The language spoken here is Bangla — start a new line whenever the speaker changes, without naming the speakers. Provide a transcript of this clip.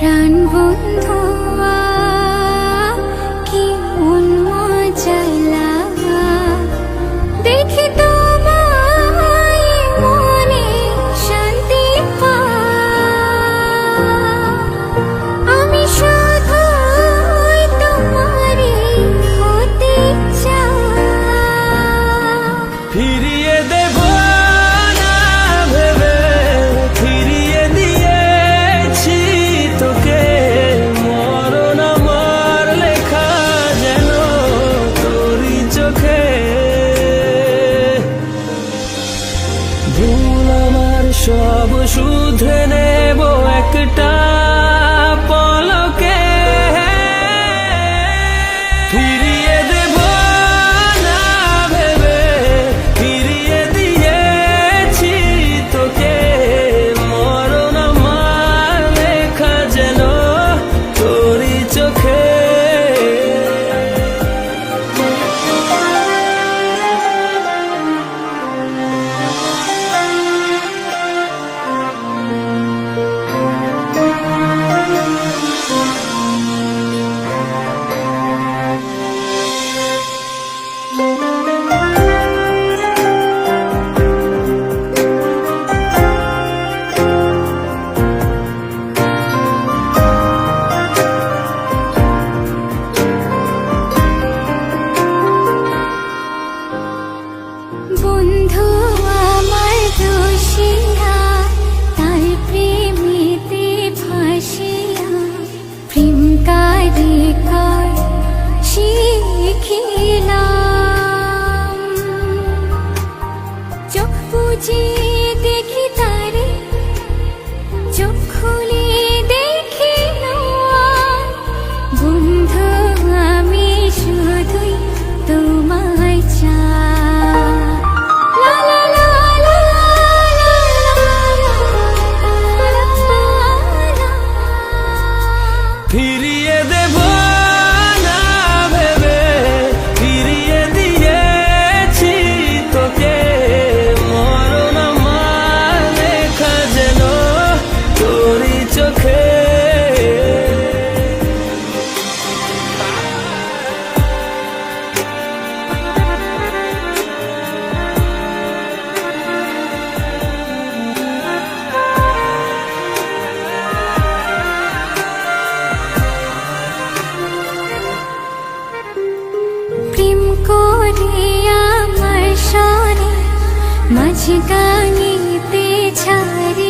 প্রাণ বন্ধু কি মন মজালা দেখি তোমায় মনে শান্তি আমি শুধুই তোমারই হতে চাই।
ফিরিয়ে দেব না ভেবে ফিরিয়ে দিয়েছি তোকে, মরণ আমার লেখা যেন তোরই চোখে। ভুল আমার সব শুধরে নেব একটা পলকে। ফিরিয়ে দেব না ভেবে ফিরিয়ে দিয়েছি তোকে, মরণ আমার লেখা যেন তোরই চোখে।
বন্ধু আমার দোষিয়া তার প্রেমেতে ভাসিয়া প্রেম কারে কর শিখিলাম। চোখ বুঝে দেখি তারে, চোখ খুলে দেখি না। বন্ধু আমি শুধুই তোমায় চাই। লা লা লা লা লা লা।
ফিরিয়ে দেব না ভেবে ফিরিয়ে দিয়েছি তোকে, মরণ আমার লেখা যেন তোরই চোখে।
প্রেম করে আমার সনে মাঝ গানিতে ছাড়ি